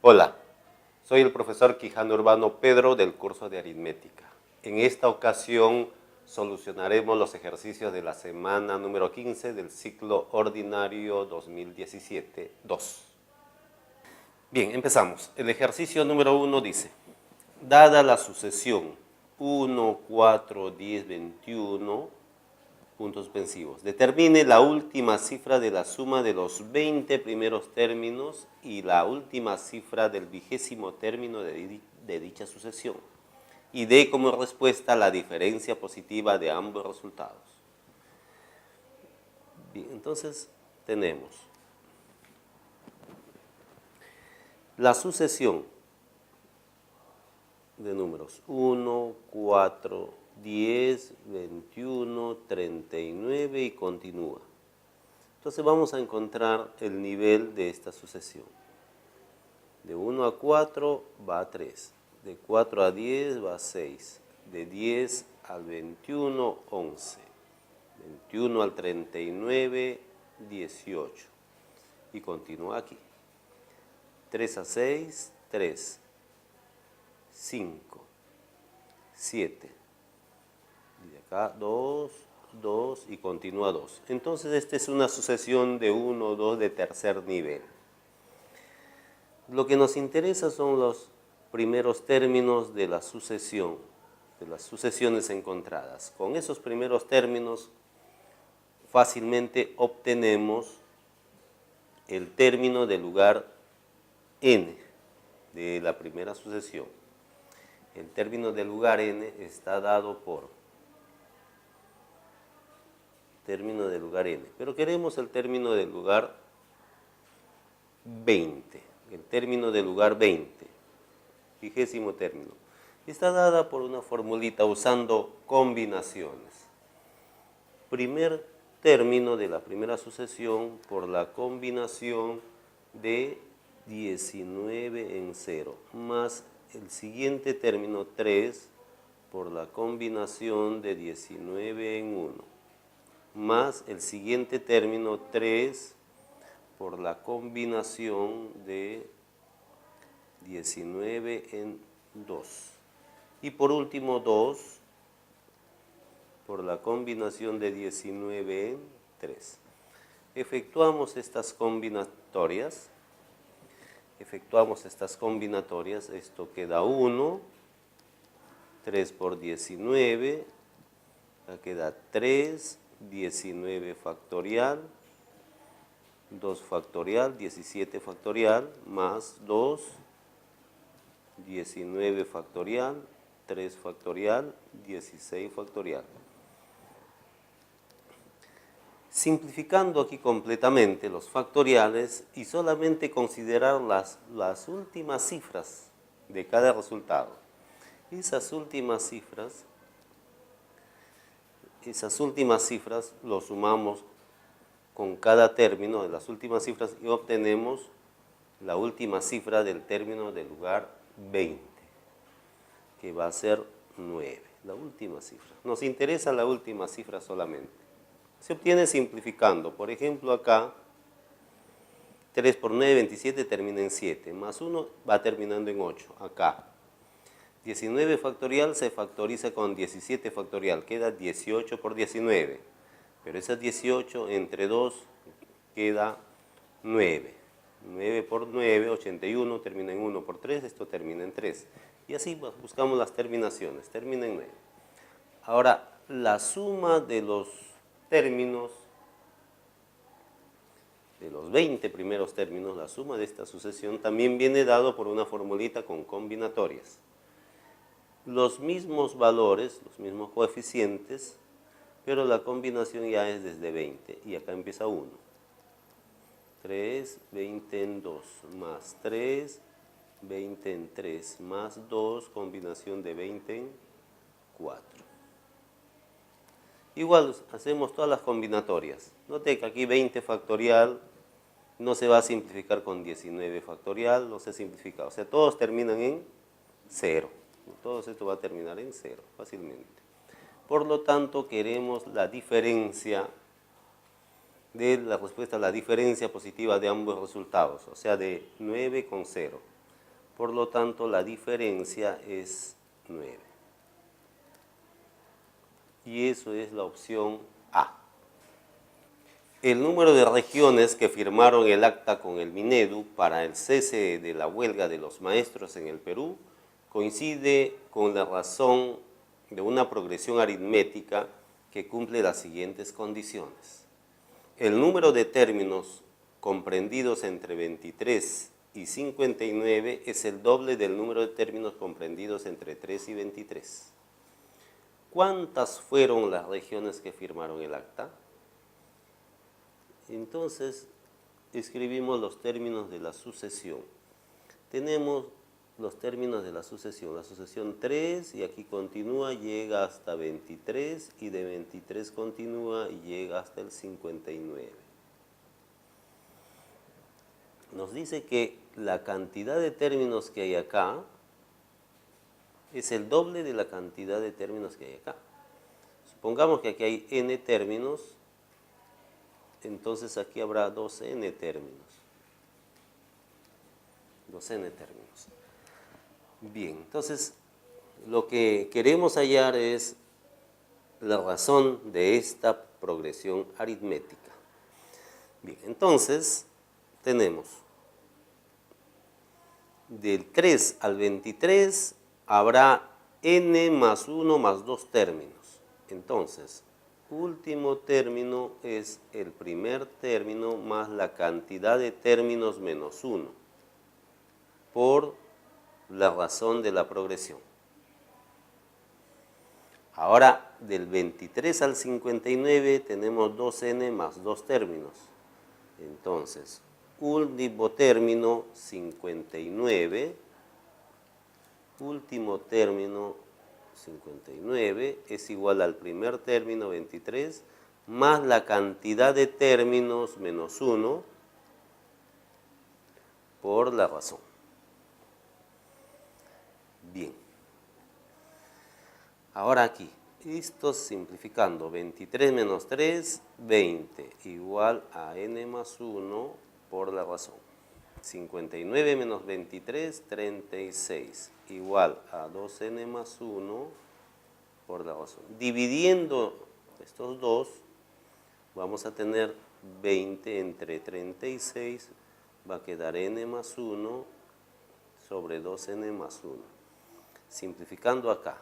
Hola, soy el profesor Quijano Urbano Pedro del curso de aritmética. En esta ocasión solucionaremos los ejercicios de la semana número 15 del ciclo ordinario 2017-2. Bien, empezamos. El ejercicio número 1 dice: dada la sucesión 1, 4, 10, 21, puntos suspensivos, determine la última cifra de la suma de los 20 primeros términos y la última cifra del 20º término de dicha sucesión, y dé como respuesta la diferencia positiva de ambos resultados. Bien, entonces tenemos la sucesión de números 1, 4, 10, 21, 39 y continúa. Entonces vamos a encontrar el nivel de esta sucesión. De 1 a 4 va a 3, de 4 a 10 va a 6, de 10 al 21, 11, 21 al 39, 18 y continúa aquí. 3 a 6, 3, 5, 7, y de acá 2, 2 y continúa 2. Entonces esta es una sucesión de 1, 2 de tercer nivel. Lo que nos interesa son los primeros términos de la sucesión, de las sucesiones encontradas. Con esos primeros términos fácilmente obtenemos el término del lugar n de la primera sucesión. El término del lugar n está dado por término del lugar n, pero queremos el término del lugar 20, el término del lugar 20, 20º término. Está dada por una formulita usando combinaciones. Primer término de la primera sucesión por la combinación de 19 en 0, más el siguiente término 3 por la combinación de 19 en 1, más el siguiente término 3 por la combinación de 19 en 2. Y por último 2 por la combinación de 19 en 3. Efectuamos estas combinatorias. Esto queda 1, 3 por 19, acá queda 3, 19 factorial, 2 factorial, 17 factorial, más 2, 19 factorial, 3 factorial, 16 factorial. Simplificando aquí completamente los factoriales y solamente considerar las últimas cifras de cada resultado. Esas últimas cifras lo sumamos con cada término de las últimas cifras y obtenemos la última cifra del término del lugar 20, que va a ser 9, la última cifra. Nos interesa la última cifra solamente. Se obtiene simplificando. Por ejemplo, acá 3 por 9, 27 termina en 7, más 1 va terminando en 8. Acá 19 factorial se factoriza con 17 factorial, queda 18 por 19, pero esa 18 entre 2 queda 9. 9 por 9, 81, termina en 1 por 3, esto termina en 3. Y así buscamos las terminaciones, termina en 9. Ahora, la suma de los términos, de los 20 primeros términos, la suma de esta sucesión también viene dado por una formulita con combinatorias. Los mismos valores, los mismos coeficientes, pero la combinación ya es desde 20 y acá empieza 1. 3, 20 en 2, más 3, 20 en 3, más 2, combinación de 20 en 4. Igual hacemos todas las combinatorias. Note que aquí 20 factorial no se va a simplificar con 19 factorial, no se simplifica. O sea, todos terminan en 0. Todo esto va a terminar en 0 fácilmente. Por lo tanto, queremos la diferencia de la respuesta, la diferencia positiva de ambos resultados, o sea, de 9 con 0. Por lo tanto, la diferencia es 9. Y eso es la opción A. El número de regiones que firmaron el acta con el Minedu para el cese de la huelga de los maestros en el Perú coincide con la razón de una progresión aritmética que cumple las siguientes condiciones. El número de términos comprendidos entre 23 y 59 es el doble del número de términos comprendidos entre 3 y 23. ¿Cuántas fueron las regiones que firmaron el acta? Entonces, escribimos los términos de la sucesión. Tenemos los términos de la sucesión 3, y aquí continúa, llega hasta 23, y de 23 continúa y llega hasta el 59. Nos dice que la cantidad de términos que hay acá es el doble de la cantidad de términos que hay acá. Supongamos que aquí hay n términos, entonces aquí habrá 2n términos. 2n términos. Bien, entonces lo que queremos hallar es la razón de esta progresión aritmética. Bien, entonces tenemos del 3 al 23 habrá n más 1 más 2 términos. Entonces, último término es el primer término más la cantidad de términos menos 1 por la razón de la progresión. Ahora, del 23 al 59 tenemos 2n más 2 términos. Entonces, último término 59, último término 59 es igual al primer término 23 más la cantidad de términos menos 1 por la razón. Bien. Ahora aquí, esto simplificando, 23 menos 3, 20, igual a n más 1 por la razón. 59 menos 23, 36, igual a 2n más 1 por la razón. Dividiendo estos dos, vamos a tener 20 entre 36, va a quedar n más 1 sobre 2n más 1. Simplificando acá,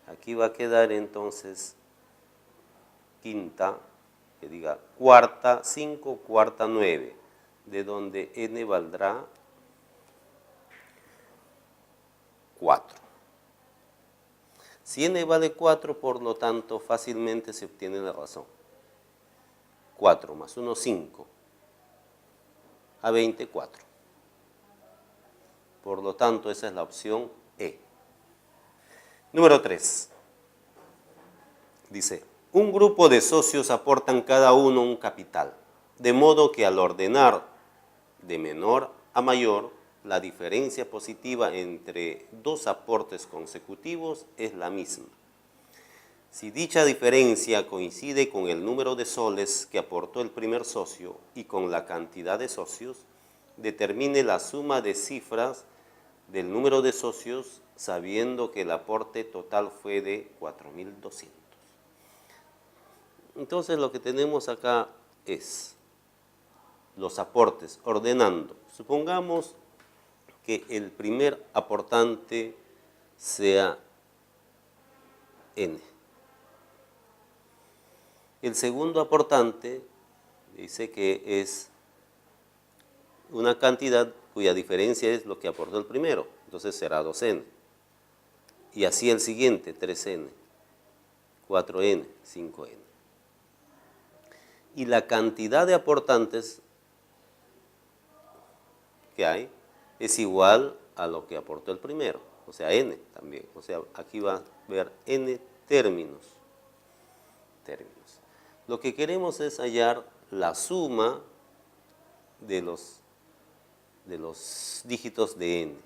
aquí va a quedar entonces quinta, que diga cuarta, 5, cuarta, 9, de donde n valdrá 4. Si n vale 4, por lo tanto, fácilmente se obtiene la razón. 4 más 1, 5. A 20, 4. Por lo tanto, esa es la opción E. Número 3. Dice, un grupo de socios aportan cada uno un capital, de modo que al ordenar de menor a mayor, la diferencia positiva entre dos aportes consecutivos es la misma. Si dicha diferencia coincide con el número de soles que aportó el primer socio y con la cantidad de socios, determine la suma de cifras del número de socios sabiendo que el aporte total fue de 4.200. Entonces lo que tenemos acá es los aportes ordenando. Supongamos que el primer aportante sea n. El segundo aportante dice que es una cantidad cuya diferencia es lo que aportó el primero, entonces será 2n. Y así el siguiente, 3n, 4n, 5n. Y la cantidad de aportantes que hay es igual a lo que aportó el primero, o sea, n también. O sea, aquí va a haber n términos. Lo que queremos es hallar la suma de los dígitos de n.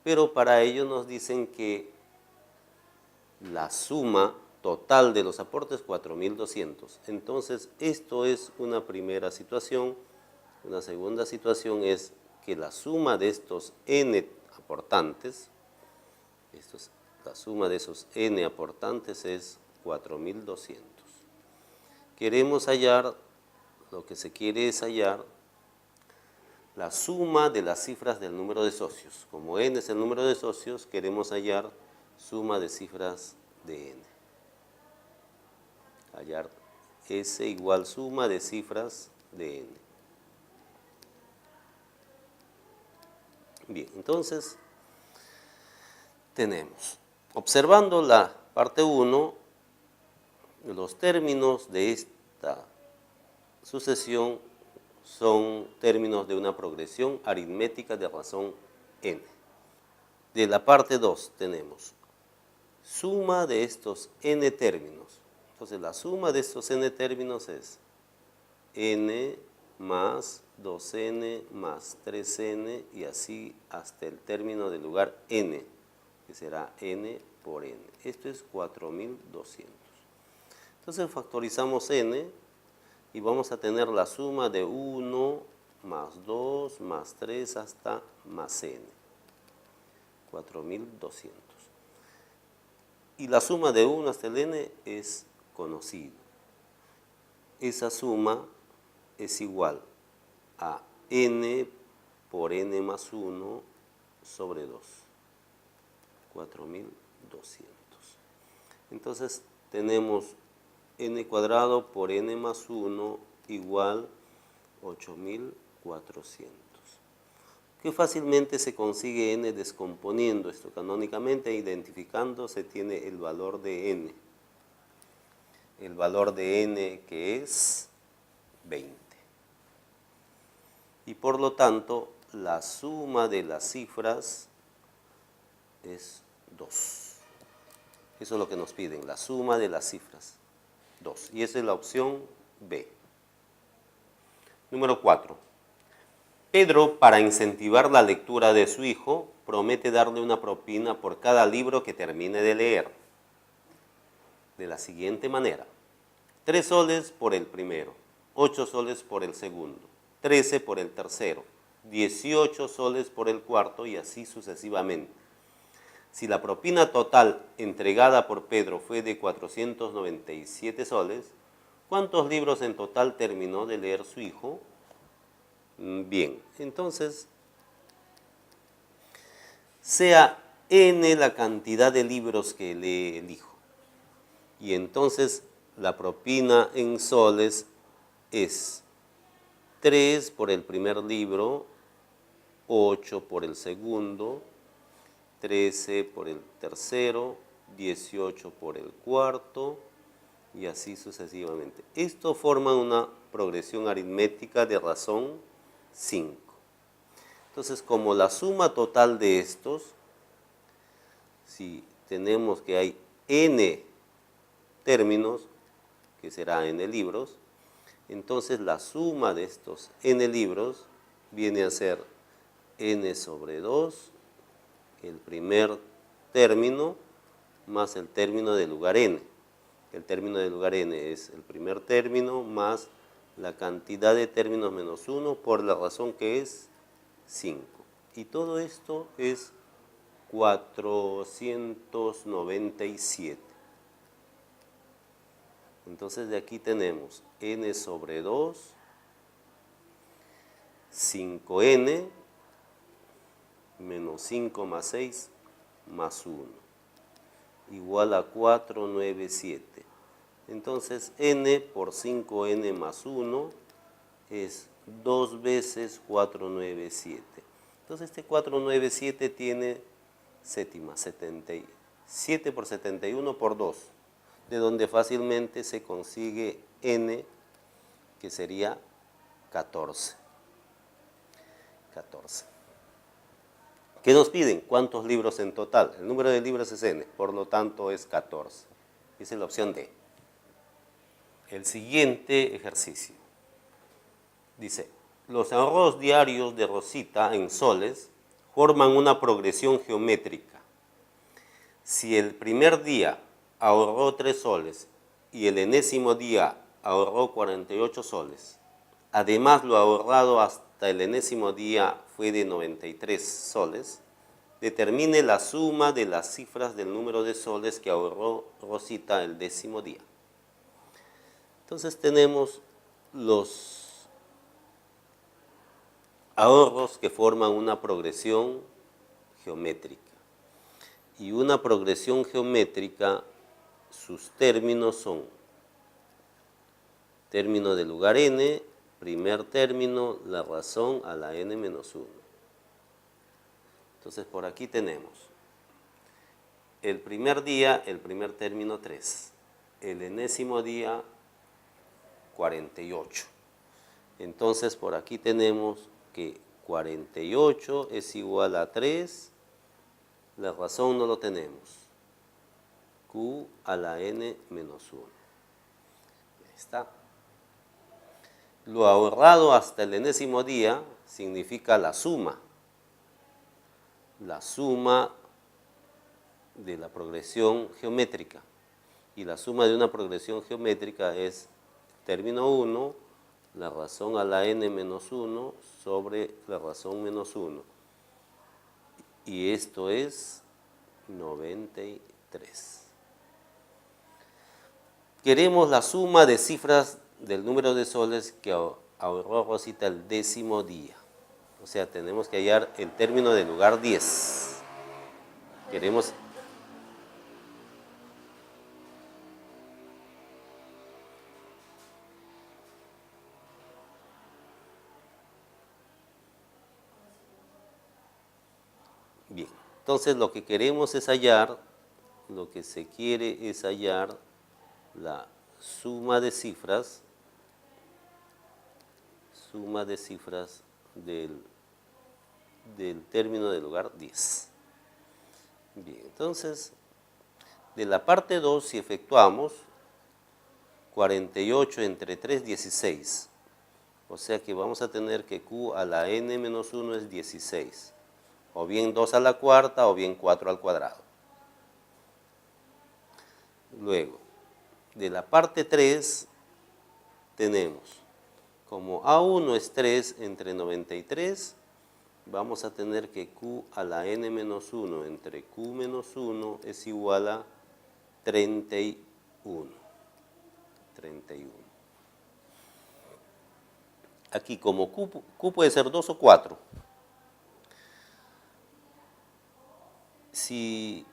Pero para ello nos dicen que la suma total de los aportes 4.200. Entonces, esto es una primera situación. Una segunda situación es que la suma de estos n aportantes, la suma de esos n aportantes es 4.200. Queremos hallar, lo que se quiere es hallar la suma de las cifras del número de socios. Como n es el número de socios, queremos hallar suma de cifras de n. Hallar S igual suma de cifras de n. Bien, entonces tenemos, observando la parte 1, los términos de esta sucesión son términos de una progresión aritmética de razón n. De la parte 2 tenemos suma de estos n términos. Entonces la suma de estos n términos es n más 2n más 3n y así hasta el término del lugar n, que será n por n. Esto es 4.200. Entonces factorizamos n y vamos a tener la suma de 1 más 2 más 3 hasta más n. 4.200. Y la suma de 1 hasta el n es conocida. Esa suma es igual a n por n más 1 sobre 2. 4.200. Entonces tenemos n cuadrado por n más 1 igual 8.400. Que fácilmente se consigue n descomponiendo esto canónicamente e identificando se tiene el valor de n. El valor de n que es 20. Y por lo tanto la suma de las cifras es 2. Eso es lo que nos piden, la suma de las cifras, 2. Y esa es la opción B. Número 4. Pedro, para incentivar la lectura de su hijo, promete darle una propina por cada libro que termine de leer. De la siguiente manera: 3 soles por el primero, 8 soles por el segundo, 13 por el tercero, 18 soles por el cuarto y así sucesivamente. Si la propina total entregada por Pedro fue de 497 soles, ¿cuántos libros en total terminó de leer su hijo? Bien, entonces, sea n la cantidad de libros que lee el hijo, y entonces la propina en soles es 3 por el primer libro, 8 por el segundo, 13 por el tercero, 18 por el cuarto y así sucesivamente. Esto forma una progresión aritmética de razón 5. Entonces, como la suma total de estos, si tenemos que hay n términos, que será n libros, entonces la suma de estos n libros viene a ser n sobre 2, el primer término, más el término del lugar n. El término del lugar n es el primer término más la cantidad de términos menos 1 por la razón que es 5. Y todo esto es 497. Entonces de aquí tenemos n sobre 2, 5n, menos 5 más 6, más 1, igual a 497. Entonces n por 5n más 1 es 2 veces 497. Entonces este 497 tiene séptima, 77 por 71 por 2, de donde fácilmente se consigue n, que sería 14. 14. ¿Qué nos piden? ¿Cuántos libros en total? El número de libros es n, por lo tanto es 14. Esa es la opción D. El siguiente ejercicio dice: los ahorros diarios de Rosita en soles forman una progresión geométrica. Si el primer día ahorró 3 soles y el enésimo día ahorró 48 soles, además lo ahorrado hasta el enésimo día fue de 93 soles, determine la suma de las cifras del número de soles que ahorró Rosita el 10º día. Entonces tenemos los ahorros que forman una progresión geométrica. Y una progresión geométrica, sus términos son término del lugar n, primer término, la razón a la n menos 1. Entonces por aquí tenemos el primer día, el primer término 3, el enésimo día 48. Entonces por aquí tenemos que 48 es igual a 3, la razón no lo tenemos, q a la n menos 1. Ahí está. Lo ahorrado hasta el enésimo día significa la suma de la progresión geométrica. Y la suma de una progresión geométrica es término 1, la razón a la n menos 1 sobre la razón menos 1. Y esto es 93. Queremos la suma de cifras del número de soles que ahorró Rosita el 10º día. O sea, tenemos que hallar el término del lugar 10. Queremos... Bien, entonces lo que queremos es hallar, lo que se quiere es hallar la suma de cifras del término del lugar 10. Bien, entonces, de la parte 2, si efectuamos 48 entre 3, 16. O sea que vamos a tener que q a la n menos 1 es 16. O bien 2 a la cuarta o bien 4 al cuadrado. Luego, de la parte 3 tenemos, como A1 es 3 entre 93, vamos a tener que q a la n menos 1 entre q menos 1 es igual a 31. Aquí como q puede ser 2 o 4. Si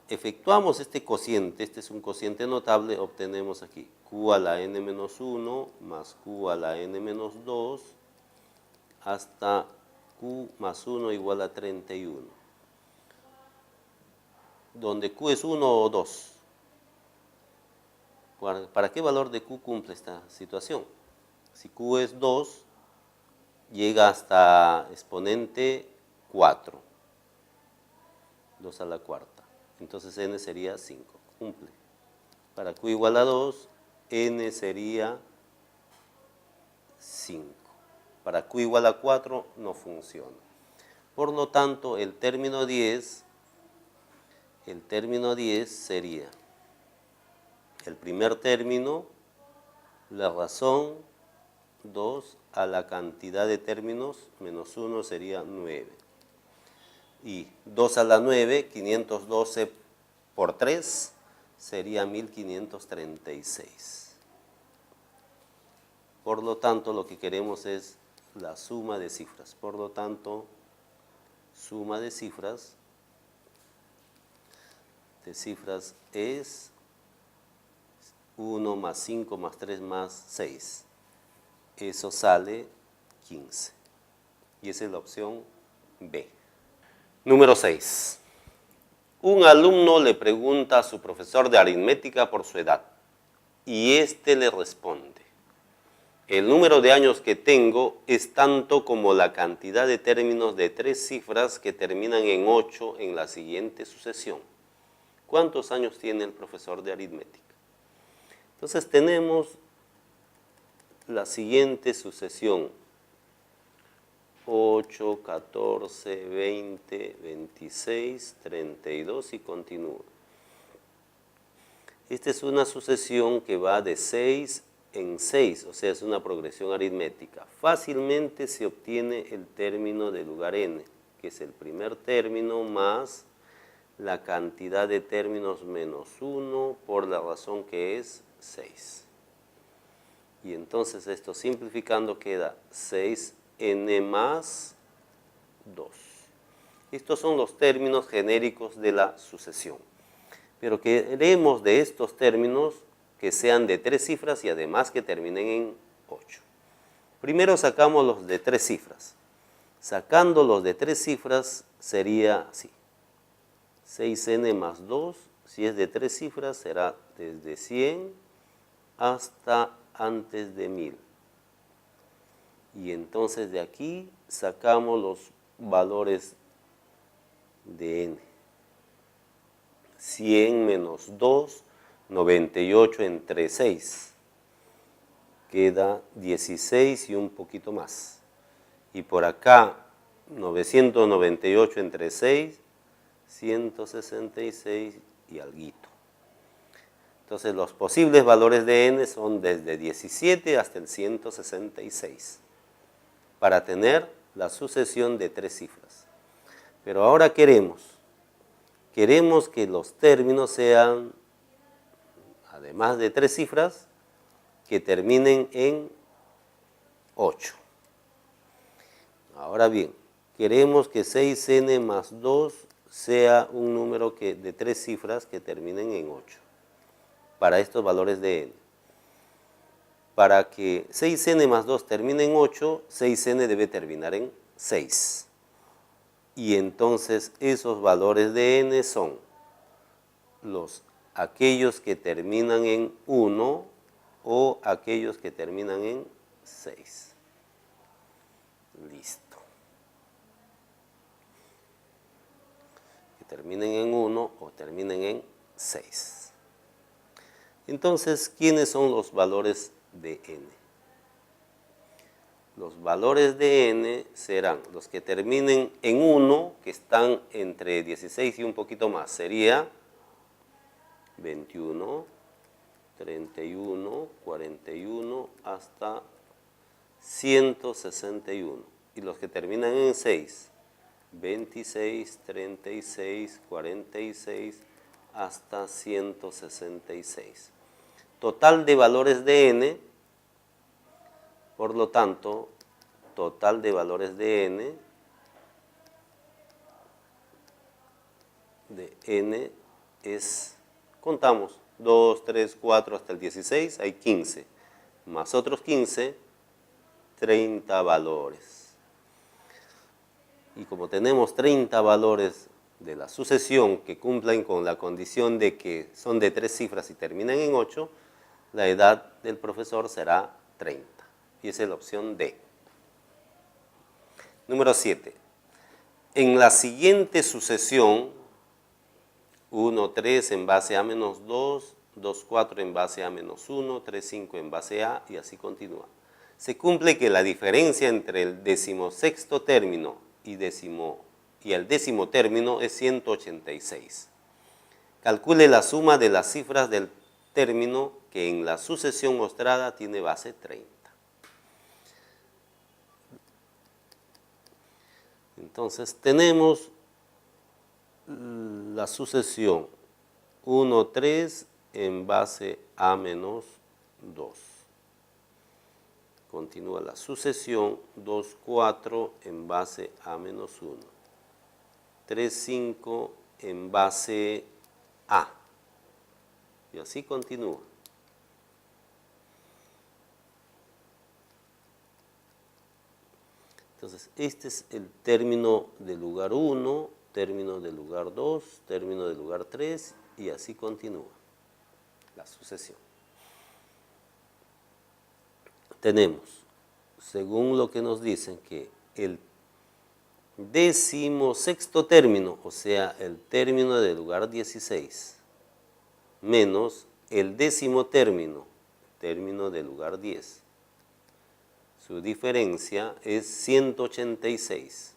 efectuamos este cociente, este es un cociente notable, obtenemos aquí q a la n menos 1 más q a la n menos 2 hasta q más 1 igual a 31. Donde q es 1 o 2. ¿Para qué valor de q cumple esta situación? Si q es 2, llega hasta exponente 4. 2 a la cuarta. Entonces n sería 5. Cumple. Para q igual a 2, n sería 5. Para q igual a 4 no funciona. Por lo tanto, el término 10 sería el primer término, la razón, 2 a la cantidad de términos, menos 1 sería 9. Y 2 a la 9, 512 por 3, sería 1536. Por lo tanto, lo que queremos es la suma de cifras. Por lo tanto, suma de cifras es 1 más 5 más 3 más 6. Eso sale 15. Y esa es la opción B. Número 6. Un alumno le pregunta a su profesor de aritmética por su edad y éste le responde: el número de años que tengo es tanto como la cantidad de términos de 3 cifras que terminan en 8 en la siguiente sucesión. ¿Cuántos años tiene el profesor de aritmética? Entonces tenemos la siguiente sucesión: 8, 14, 20, 26, 32 y continúa. Esta es una sucesión que va de 6 en 6, o sea, es una progresión aritmética. Fácilmente se obtiene el término del lugar n, que es el primer término más la cantidad de términos menos 1 por la razón que es 6. Y entonces esto simplificando queda 6n más 2. Estos son los términos genéricos de la sucesión. Pero queremos de estos términos que sean de 3 cifras y además que terminen en 8. Primero sacamos los de 3 cifras. Sacando los de 3 cifras sería así. 6n más 2, si es de 3 cifras, será desde 100 hasta antes de 1000. Y entonces de aquí sacamos los valores de n. 100 menos 2, 98 entre 6. Queda 16 y un poquito más. Y por acá, 998 entre 6, 166 y alguito. Entonces los posibles valores de n son desde 17 hasta el 166 para tener la sucesión de 3 cifras. Pero ahora queremos que los términos sean, además de 3 cifras, que terminen en 8. Ahora bien, queremos que 6n más 2 sea un número de 3 cifras que terminen en 8. Para estos valores de n. Para que 6n más 2 termine en 8, 6n debe terminar en 6. Y entonces esos valores de n son aquellos que terminan en 1 o aquellos que terminan en 6. Listo. Que terminen en 1 o terminen en 6. Entonces, ¿quiénes son los valores de n? Los valores de n serán los que terminen en 1, que están entre 16 y un poquito más. Sería 21, 31, 41 hasta 161. Y los que terminan en 6, 26, 36, 46 hasta 166. Total de valores de n, por lo tanto, total de valores de n es, contamos, 2, 3, 4 hasta el 16, hay 15, más otros 15, 30 valores. Y como tenemos 30 valores de la sucesión que cumplan con la condición de que son de 3 cifras y terminan en 8, la edad del profesor será 30. Y esa es la opción D. Número 7. En la siguiente sucesión, 1, 3 en base a menos 2, 2, 4 en base a menos 1, 3, 5 en base a, y así continúa. Se cumple que la diferencia entre el 16º término y el 10º término es 186. Calcule la suma de las cifras del término que en la sucesión mostrada tiene base 30. Entonces tenemos la sucesión 1, 3 en base a menos 2. Continúa la sucesión 2, 4 en base a menos 1. 3, 5 en base a. Y así continúa. Entonces, este es el término del lugar 1, término del lugar 2, término del lugar 3, y así continúa la sucesión. Tenemos, según lo que nos dicen, que el 16º término, o sea, el término del lugar 16, menos el 10º término, término del lugar 10. Su diferencia es 186.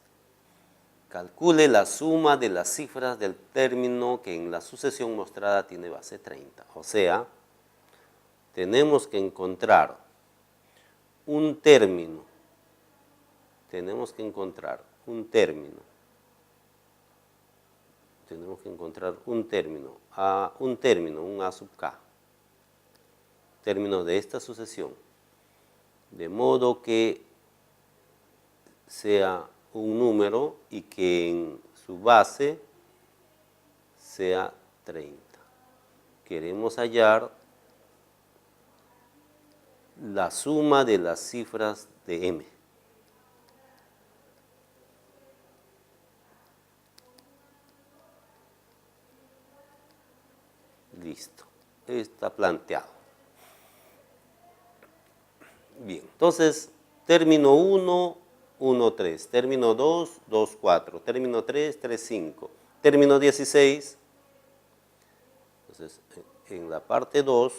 Calcule la suma de las cifras del término que en la sucesión mostrada tiene base 30. O sea, tenemos que encontrar un término. Tenemos que encontrar un término. Tenemos que encontrar un término, un A sub k. Término de esta sucesión. De modo que sea un número y que en su base sea 30. Queremos hallar la suma de las cifras de M. Listo. Está planteado. Bien, entonces, término 1, 1, 3. Término 2, 2, 4. Término 3, 3, 5. Término 16. Entonces, en la parte 2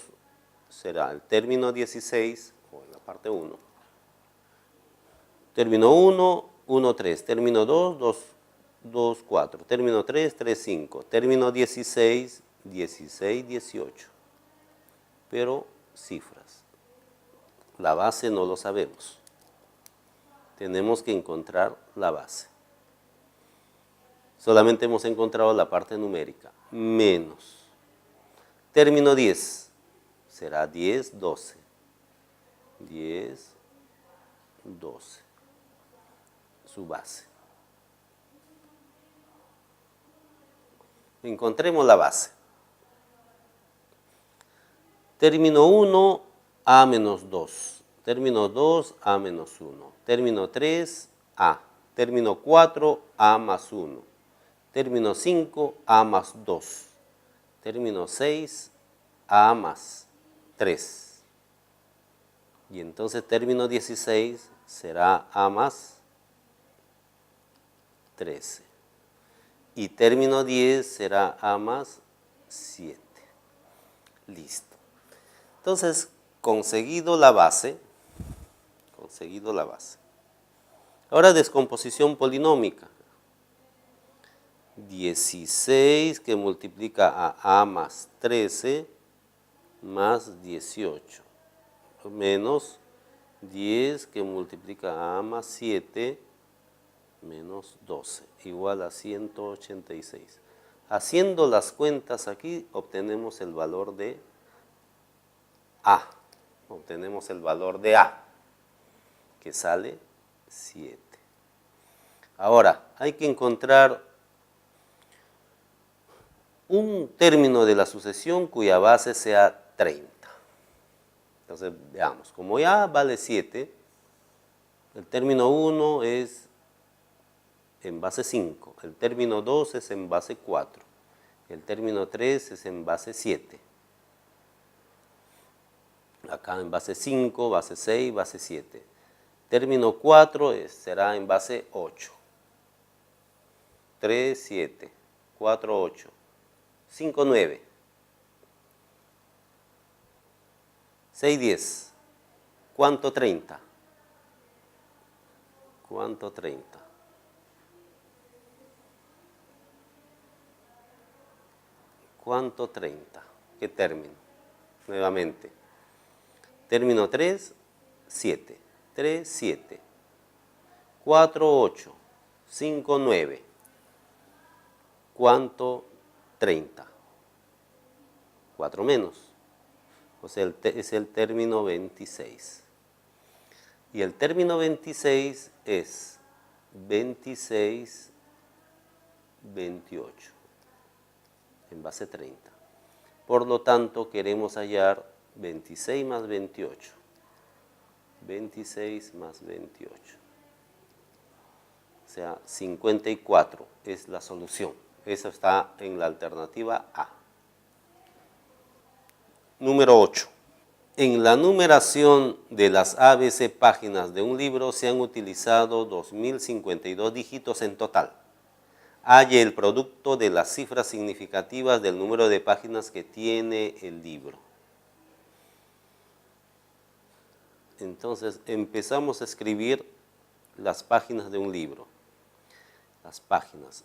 será el término 16, o en la parte 1. Término 1, 1, 3. Término 2, 2, 2, 4. Término 3, 3, 5. Término 16, 16, 18. Pero cifras. La base no lo sabemos. Tenemos que encontrar la base. Solamente hemos encontrado la parte numérica. Menos. Término 10. Será 10, 12. 10, 12. Su base. Encontremos la base. Término 1, A menos 2. Término 2, A menos 1. Término 3, A. Término 4, A más 1. Término 5, A más 2. Término 6, A más 3. Y entonces término 16 será A más 13. Y término 10 será A más 7. Listo. Entonces, conseguido la base. Ahora descomposición polinómica. 16 que multiplica a más 13 más 18. Menos 10 que multiplica a más 7 menos 12. Igual a 186. Haciendo las cuentas aquí, obtenemos el valor de A. Obtenemos el valor de A, que sale 7. Ahora, hay que encontrar un término de la sucesión cuya base sea 30. Entonces, veamos, como ya vale 7, el término 1 es en base 5, el término 2 es en base 4, el término 3 es en base 7. Acá en base 5, base 6, base 7. Término 4 será en base 8. 3, 7, 4, 8, 5, 9, 6, 10. ¿Cuánto 30? ¿Cuánto 30? ¿Cuánto 30? ¿Qué término? Nuevamente. Término 3, 7. 3, 7. 4, 8. 5, 9. ¿Cuánto 30? 4 menos. O sea, es el término 26. Y el término 26 es 26, 28. En base 30. Por lo tanto, queremos hallar 26 más 28. 26 más 28. O sea, 54 es la solución. Eso está en la alternativa A. Número 8. En la numeración de las ABC páginas de un libro se han utilizado 2052 dígitos en total. Halle el producto de las cifras significativas del número de páginas que tiene el libro. Entonces empezamos a escribir las páginas de un libro. Las páginas.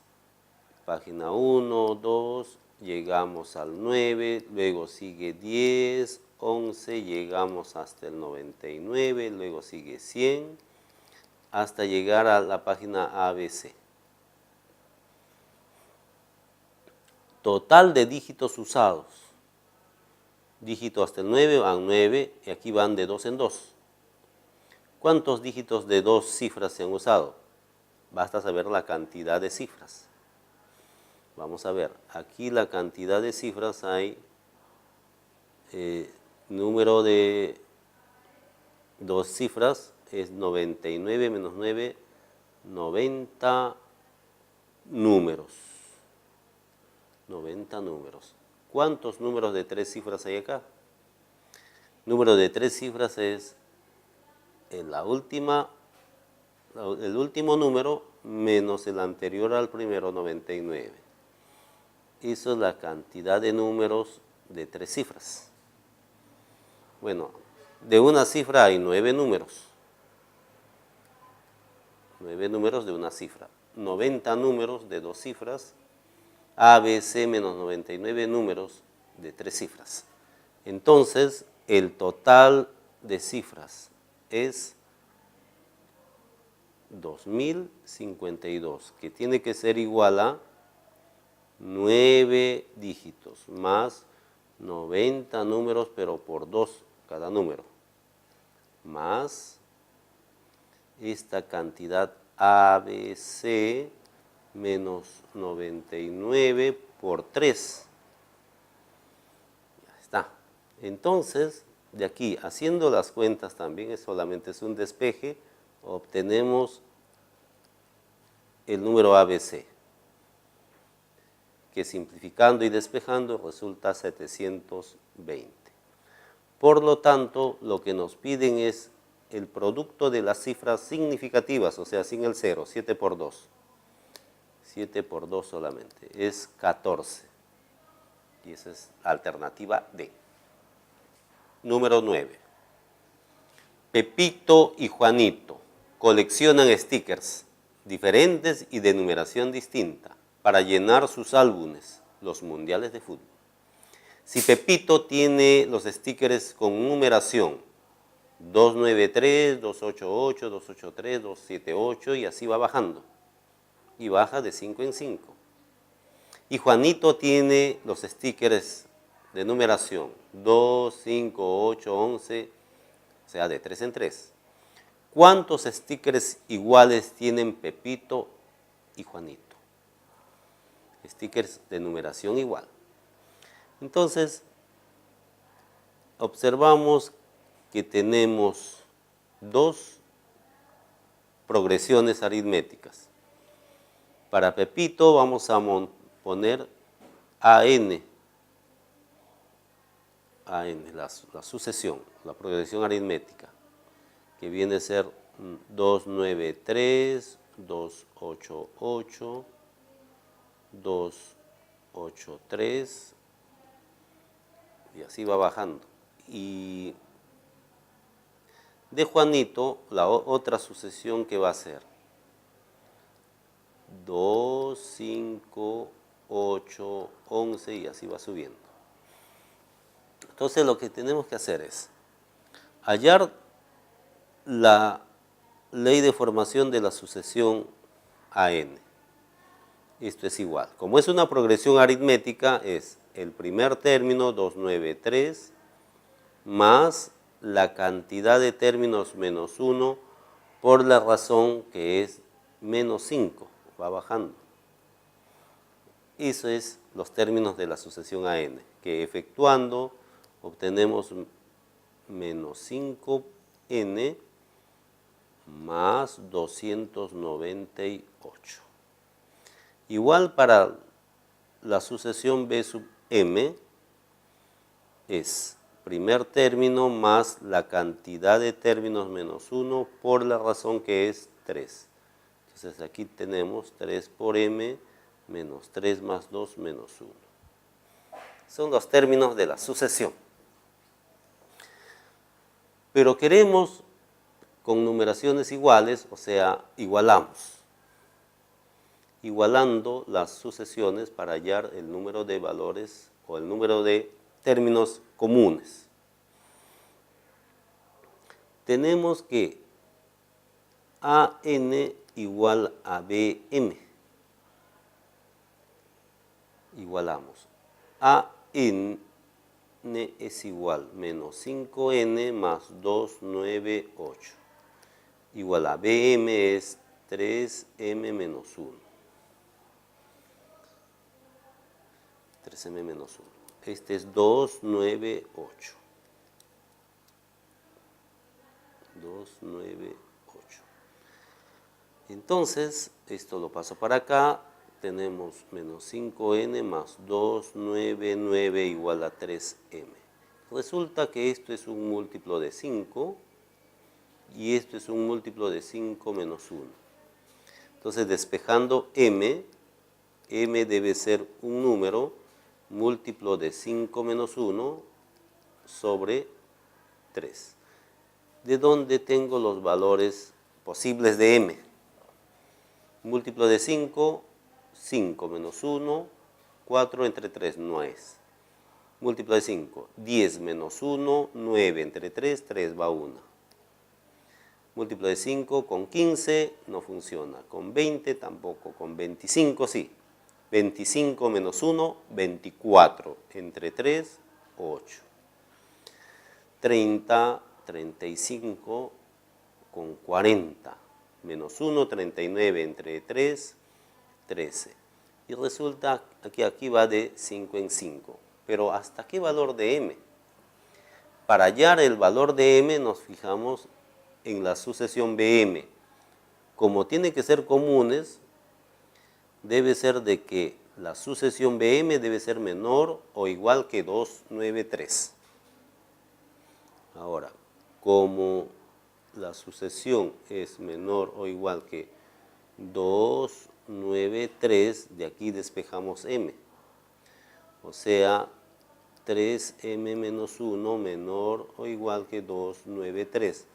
Página 1, 2, llegamos al 9, luego sigue 10, 11, llegamos hasta el 99, luego sigue 100, hasta llegar a la página ABC. Total de dígitos usados. Dígito hasta el 9 van 9 y aquí van de 2 en 2. ¿Cuántos dígitos de 2 cifras se han usado? Basta saber la cantidad de cifras. Vamos a ver, aquí la cantidad de cifras hay número de 2 cifras es 99 menos 9, 90 números. 90 números. ¿Cuántos números de 3 cifras hay acá? Número de 3 cifras es el último número menos el anterior al primero, 99. Eso es la cantidad de números de 3 cifras. Bueno, de una cifra hay 9 números. 9 números de una cifra. 90 números de 2 cifras. ABC menos 99 números de 3 cifras. Entonces, el total de cifras es 2052, que tiene que ser igual a 9 dígitos más 90 números, pero por 2 cada número, más esta cantidad ABC menos 99 por 3. Ya está. Entonces, de aquí, haciendo las cuentas también, solamente es un despeje, obtenemos el número ABC, que simplificando y despejando resulta 720. Por lo tanto, lo que nos piden es el producto de las cifras significativas, o sea, sin el 0, 7 por 2. 7 por 2 solamente, es 14. Y esa es la alternativa D. Número 9. Pepito y Juanito coleccionan stickers diferentes y de numeración distinta para llenar sus álbumes, los mundiales de fútbol. Si Pepito tiene los stickers con numeración 293, 288, 283, 278 y así va bajando. Y baja de 5 en 5. Y Juanito tiene los stickers de numeración 2, 5, 8, 11, o sea, de 3 en 3. ¿Cuántos stickers iguales tienen Pepito y Juanito? Stickers de numeración igual. Entonces, observamos que tenemos 2 progresiones aritméticas. Para Pepito vamos a poner AN, la sucesión, la progresión aritmética, que viene a ser 293, 288, 283, y así va bajando. Y de Juanito, la otra sucesión que va a ser 2, 5, 8, 11 y así va subiendo. Entonces lo que tenemos que hacer es hallar la ley de formación de la sucesión AN. Esto es igual. Como es una progresión aritmética, es el primer término 293 más la cantidad de términos menos 1 por la razón que es menos 5. Va bajando. Eso es los términos de la sucesión AN, que efectuando obtenemos menos 5n más 298. Igual para la sucesión B sub m es primer término más la cantidad de términos menos 1 por la razón que es 3. Entonces aquí tenemos 3 por m menos 3 más 2 menos 1. Son los términos de la sucesión. Pero queremos con numeraciones iguales, o sea, igualamos. Igualando las sucesiones para hallar el número de valores o el número de términos comunes. tenemos que AN igual a BM. Igualamos. AN es igual menos 5N más 2, 9, 8. Igual a BM es 3M menos 1. 3M menos 1. Este es 2, 9, 8. 2, 9, 8. Entonces, esto lo paso para acá. Tenemos menos 5N más 2, 9, 9 igual a 3M. Resulta que esto es un múltiplo de 5 y esto es un múltiplo de 5 menos 1. Entonces, despejando M debe ser un número múltiplo de 5 menos 1 sobre 3. ¿De dónde tengo los valores posibles de M? Múltiplo de 5, 5 menos 1, 4 entre 3 no es. Múltiplo de 5, 10 menos 1, 9 entre 3, 3 va 1. Múltiplo de 5 con 15 no funciona, con 20 tampoco, con 25 sí. 25 menos 1, 24, entre 3, 8. 30, 35 con 40, menos 1, 39 entre 3, 13. Y resulta que aquí va de 5 en 5. Pero ¿hasta qué valor de M? Para hallar el valor de M nos fijamos en la sucesión BM. Como tiene que ser comunes, debe ser de que la sucesión BM debe ser menor o igual que 2, 9, 3. Ahora, como la sucesión es menor o igual que 2, 9, 3, de aquí despejamos M. O sea, 3M menos 1 menor o igual que 2, 9, 3.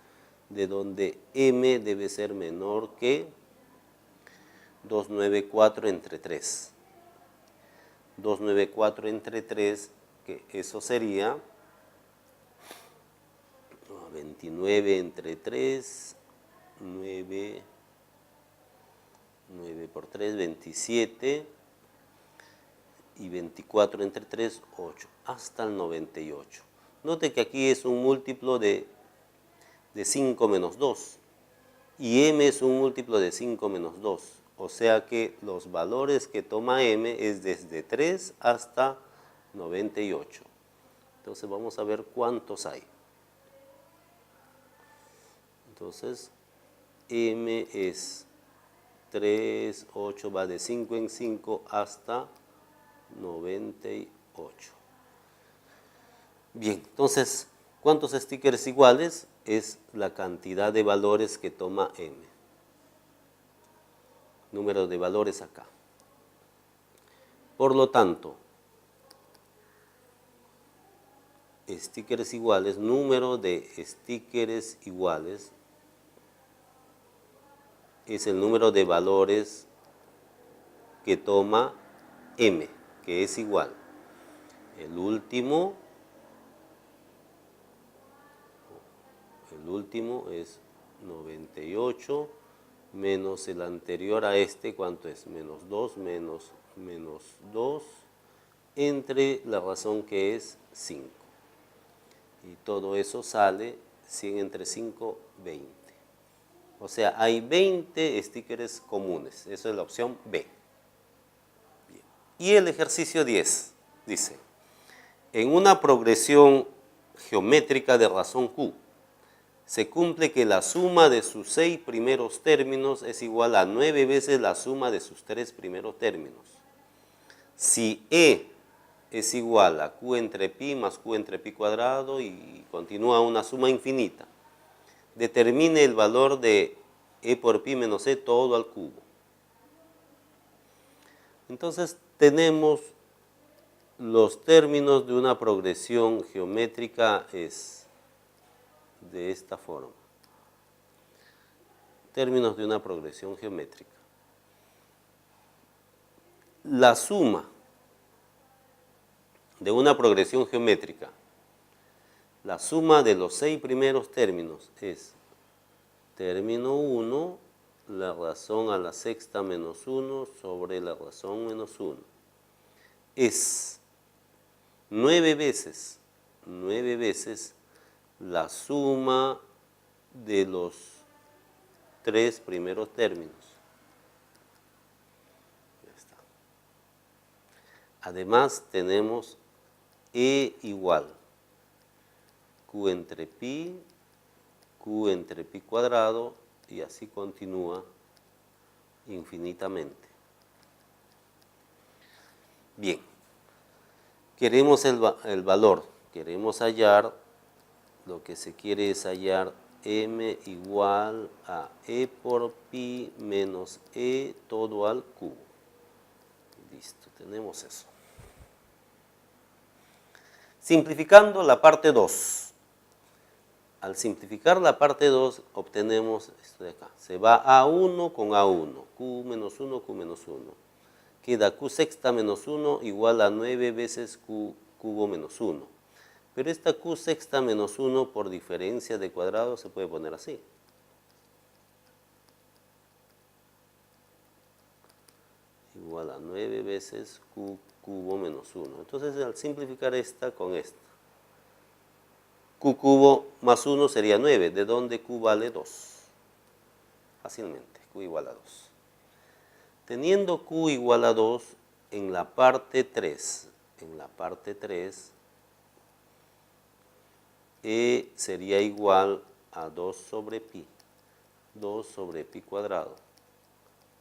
De donde M debe ser menor que 2, 9, 4 entre 3. 2, 9, 4 entre 3, que eso sería 29 entre 3, 9 por 3, 27, y 24 entre 3, 8, hasta el 98. Note que aquí es un múltiplo de 5 menos 2, y M es un múltiplo de 5 menos 2, o sea que los valores que toma M es desde 3 hasta 98. Entonces vamos a ver cuántos hay. Entonces, M es 3, 8, va de 5 en 5 hasta 98. Bien, entonces, ¿cuántos stickers iguales? Es la cantidad de valores que toma M. Número de valores acá. Por lo tanto, stickers iguales, número de stickers iguales, es el número de valores que toma M, que es igual. El último es 98 menos el anterior a este, ¿cuánto es? Menos 2 menos 2 entre la razón que es 5. Y todo eso sale 100 entre 5, 20. O sea, hay 20 stickers comunes. Eso es la opción B. Bien. Y el ejercicio 10 dice, en una progresión geométrica de razón Q, se cumple que la suma de sus 6 primeros términos es igual a 9 veces la suma de sus 3 primeros términos. Si E es igual a Q entre pi más Q entre pi cuadrado y continúa una suma infinita, determine el valor de E por pi menos E todo al cubo. Entonces tenemos los términos de una progresión geométrica es de esta forma. Términos de una progresión geométrica. La suma de una progresión geométrica La suma de los 6 primeros términos es término 1, la razón a la sexta menos 1 sobre la razón menos 1. Es 9 veces la suma de los 3 primeros términos. Ya está. Además tenemos E igual Q entre pi cuadrado, y así continúa infinitamente. Bien, queremos el valor, queremos hallar, lo que se quiere es hallar m igual a e por pi menos e todo al cubo. Listo, tenemos eso. Simplificando la parte 2. Al simplificar la parte 2 obtenemos esto de acá. Se va A1 con A1, Q menos 1, Q menos 1. Queda Q sexta menos 1 igual a 9 veces Q cubo menos 1. Pero esta Q sexta menos 1 por diferencia de cuadrado se puede poner así. Igual a 9 veces Q cubo menos 1. Entonces al simplificar esta con esta, Q cubo más 1 sería 9, de donde Q vale 2. Fácilmente, Q igual a 2. Teniendo Q igual a 2, en la parte 3, E sería igual a 2 sobre pi cuadrado,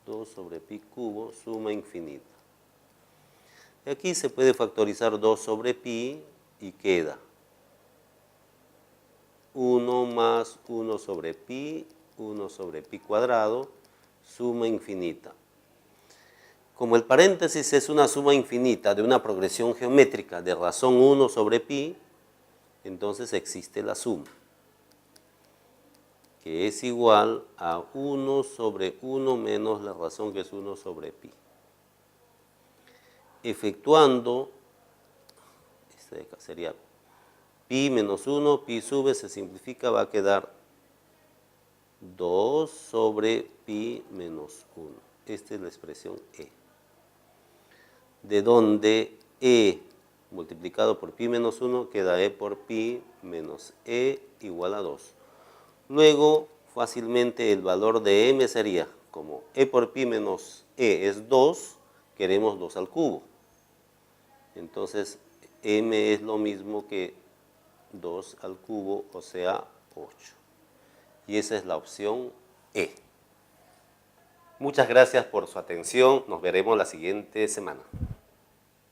2 sobre pi cubo, suma infinita. Y aquí se puede factorizar 2 sobre pi y queda 1 más 1 sobre pi cuadrado, suma infinita. Como el paréntesis es una suma infinita de una progresión geométrica de razón 1 sobre pi, entonces existe la suma, que es igual a 1 sobre 1 menos la razón que es 1 sobre pi. Efectuando, este de acá sería pi menos 1, pi sube, se simplifica, va a quedar 2 sobre pi menos 1. Esta es la expresión E. De donde E multiplicado por pi menos 1 queda E por pi menos E igual a 2. Luego, fácilmente el valor de M sería, como E por pi menos E es 2, queremos 2 al cubo. Entonces, M es lo mismo que 2 al cubo, o sea, 8. Y esa es la opción E. Muchas gracias por su atención. Nos veremos la siguiente semana.